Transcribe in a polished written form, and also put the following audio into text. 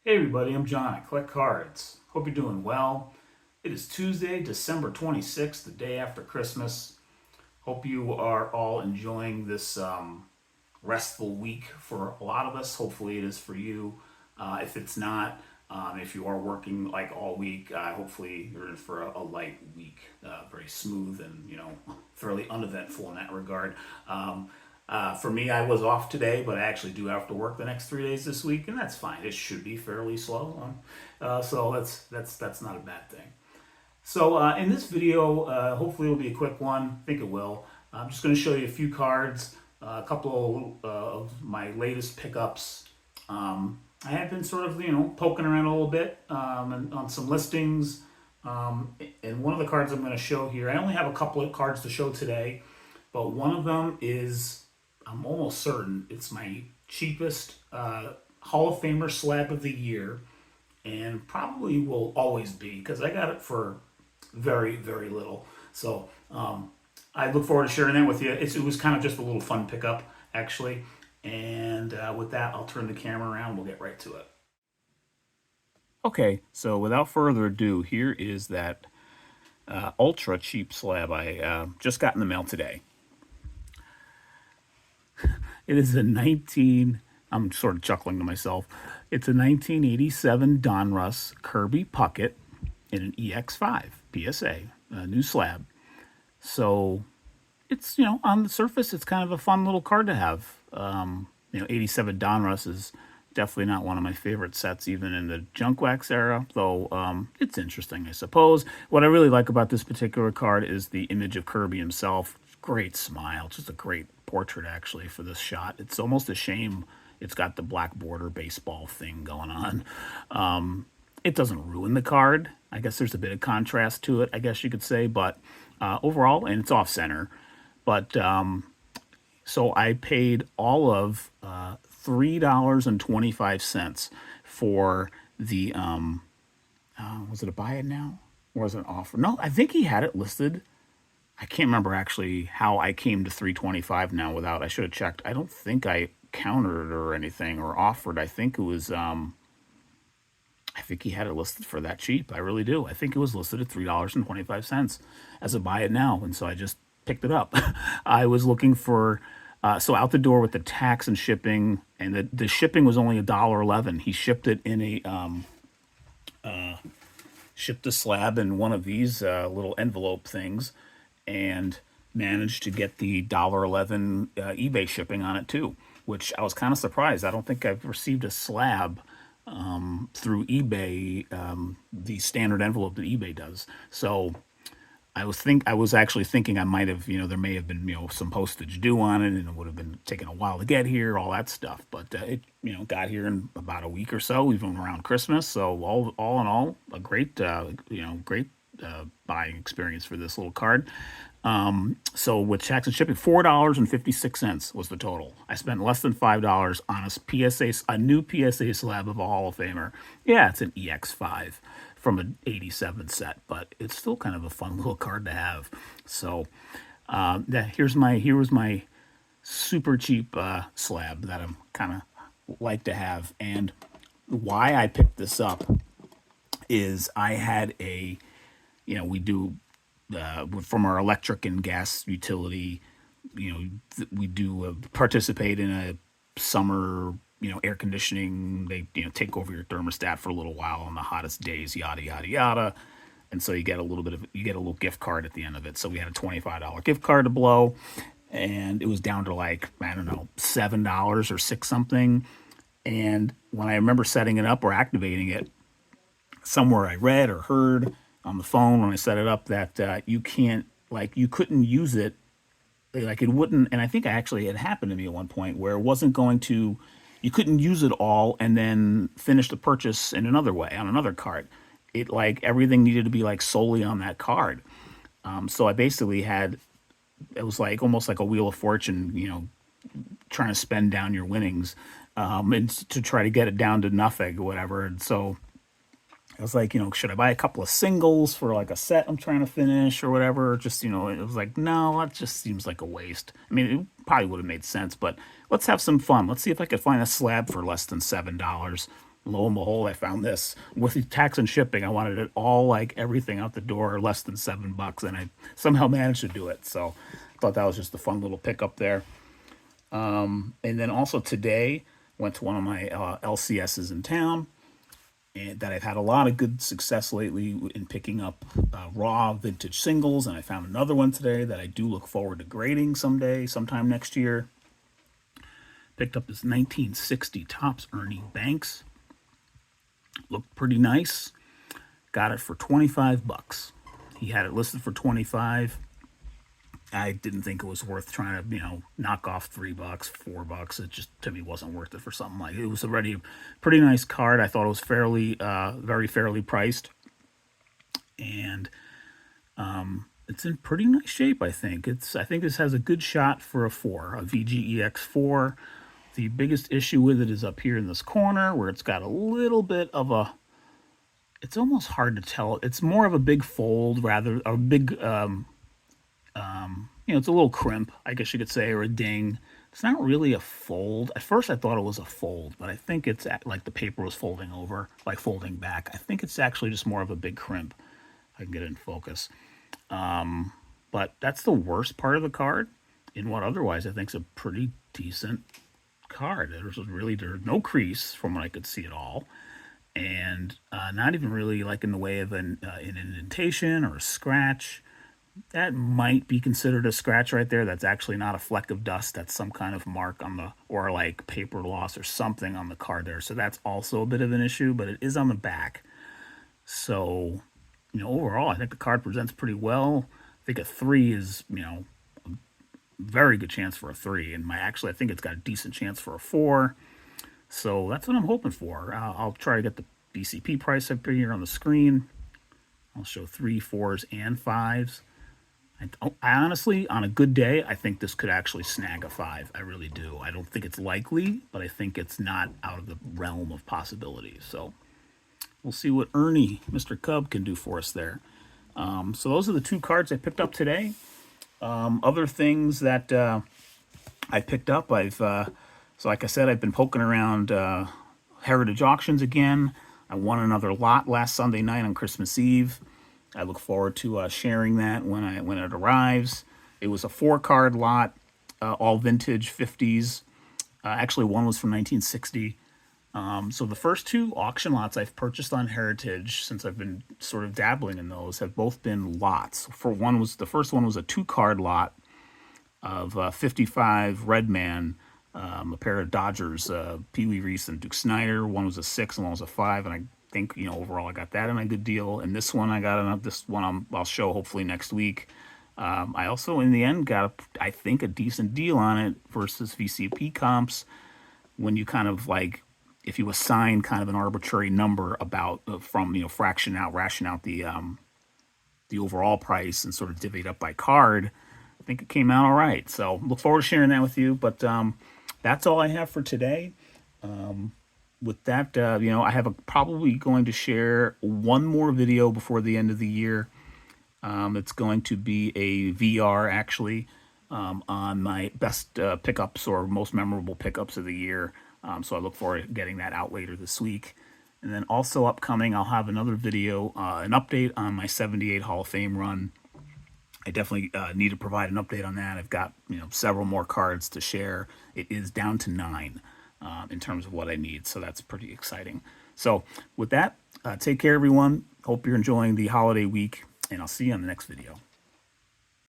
Hey everybody, I'm John at Click Cards. Hope you're doing well. It is Tuesday, December 26th, the day after Christmas. Hope you are all enjoying this restful week for a lot of us. Hopefully it is for you. If it's not, if you are working like all week, hopefully you're in for a light week. Very smooth and, fairly uneventful in that regard. For me, I was off today, but I actually do have to work the next 3 days this week, and that's fine. It should be fairly slow, so that's not a bad thing. So in this video, hopefully it'll be a quick one. I think it will. I'm just going to show you a few cards, a couple of my latest pickups. I have been sort of poking around a little bit and on some listings. And one of the cards I'm going to show here, I only have a couple of cards to show today, but one of them is, I'm almost certain, it's my cheapest Hall of Famer slab of the year, and probably will always be because I got it for very, very little. So I look forward to sharing that with you. It was kind of just a little fun pickup, actually. And with that, I'll turn the camera around. We'll get right to it. Okay, so without further ado, here is that ultra cheap slab I just got in the mail today. It is a 19, I'm sort of chuckling to myself. It's a 1987 Donruss Kirby Puckett in an EX5 PSA, a new slab. So it's, on the surface, it's kind of a fun little card to have. 87 Donruss is definitely not one of my favorite sets, even in the junk wax era, though it's interesting, I suppose. What I really like about this particular card is the image of Kirby himself. Great smile, just a great portrait, actually, for this shot. It's almost a shame it's got the black border baseball thing going on. It doesn't ruin the card. I guess there's a bit of contrast to it, I guess you could say, but overall, and it's off center. But so I paid all of $3.25 for the, was it a buy it now? Or was it an offer? No, I think he had it listed. I can't remember actually how I came to 325 now without, I should have checked. I don't think I countered or anything or offered. I think it was, I think he had it listed for that cheap. I really do. I think it was listed at $3.25 as a buy it now. And so I just picked it up. I was looking for, so out the door with the tax and shipping, and the shipping was only $1.11. He shipped it in shipped a slab in one of these little envelope things, and managed to get the $1.11 eBay shipping on it too, which I was kind of surprised. I don't think I've received a slab through eBay, the standard envelope that eBay does. So I was actually thinking I might have, there may have been, some postage due on it, and it would have been taking a while to get here, all that stuff. But it, got here in about a week or so, even around Christmas. So all in all, a great, great buying experience for this little card. So with tax and shipping, $4.56 was the total. I spent less than $5 on a new PSA slab of a Hall of Famer. Yeah, it's an EX5 from an 87 set, but it's still kind of a fun little card to have. So here was my super cheap slab that I'm kind of like to have. And why I picked this up is I had we do from our electric and gas utility, we do participate in a summer, air conditioning. They, take over your thermostat for a little while on the hottest days, yada, yada, yada. And so you get a little gift card at the end of it. So we had a $25 gift card to blow, and it was down to like, I don't know, $7 or six something. And when I remember setting it up or activating it, somewhere I read or heard on the phone when I set it up that you couldn't use it, like it wouldn't. And I think it happened to me at one point where it wasn't going to, you couldn't use it all and then finish the purchase in another way on another card. It, like, everything needed to be like solely on that card. So I basically it was like almost like a Wheel of Fortune, trying to spend down your winnings, and to try to get it down to nothing or whatever. And so I was like, should I buy a couple of singles for like a set I'm trying to finish or whatever? Just, it was like, no, that just seems like a waste. I mean, it probably would have made sense, but let's have some fun. Let's see if I could find a slab for less than $7. Lo and behold, I found this with the tax and shipping. I wanted it all, like everything out the door, less than $7, and I somehow managed to do it. So I thought that was just a fun little pickup there. And then also today, went to one of my LCSs in town, and that I've had a lot of good success lately in picking up raw vintage singles. And I found another one today that I do look forward to grading someday, sometime next year. Picked up this 1960 Topps Ernie Banks. Looked pretty nice. Got it for $25. He had it listed for 25. I didn't think it was worth trying to, knock off $3, $4. It just, to me, wasn't worth it for something like it. It was already a pretty nice card. I thought it was fairly, very fairly priced. And it's in pretty nice shape, I think. I think this has a good shot for a 4, a VGEX4. The biggest issue with it is up here in this corner where it's got a little bit of a, it's almost hard to tell. It's more of a big fold, rather, a big, it's a little crimp, I guess you could say, or a ding. It's not really a fold. At first I thought it was a fold, but I think it's like the paper was folding over, like folding back. I think it's actually just more of a big crimp. I can get it in focus. But that's the worst part of the card in what otherwise I think is a pretty decent card. There's no crease from what I could see at all, and not even really like in the way of an indentation or a scratch. That might be considered a scratch right there. That's actually not a fleck of dust. That's some kind of mark on the, or like paper loss or something on the card there. So that's also a bit of an issue, but it is on the back. So, overall, I think the card presents pretty well. I think a 3 is, very good chance for a 3, and I think it's got a decent chance for a 4. So that's what I'm hoping for. I'll try to get the BCP price up here on the screen. I'll show 3, 4s, and 5s. I honestly, on a good day, I think this could actually snag a 5. I really do. I don't think it's likely, but I think it's not out of the realm of possibilities. So we'll see what Ernie, Mr. Cub, can do for us there. So those are the 2 cards I picked up today. Other things that I picked up, so like I said, I've been poking around Heritage Auctions again. I won another lot last Sunday night on Christmas Eve. I look forward to sharing that when it arrives. It was a 4-card lot, all vintage 50s. Actually, one was from 1960. So the first 2 auction lots I've purchased on Heritage since I've been sort of dabbling in those have both been lots. The first one was a 2-card lot of 55 Redman, a pair of Dodgers, Pee Wee Reese and Duke Snider. One was a 6 and one was a 5, and I think overall I got that in a good deal. And this one I'll show hopefully next week. I also in the end got I think a decent deal on it versus VCP comps when you kind of like, if you assign kind of an arbitrary number about from ration out the overall price and sort of divvy it up by card. I think it came out all right. So look forward to sharing that with you. But that's all I have for today. With that, I have probably going to share one more video before the end of the year. It's going to be a VR, actually, on my best pickups or most memorable pickups of the year. So I look forward to getting that out later this week. And then also upcoming, I'll have another video, an update on my 78 Hall of Fame run. I definitely need to provide an update on that. I've got several more cards to share. It is down to 9. In terms of what I need. So that's pretty exciting. So with that, take care, everyone. Hope you're enjoying the holiday week, and I'll see you on the next video.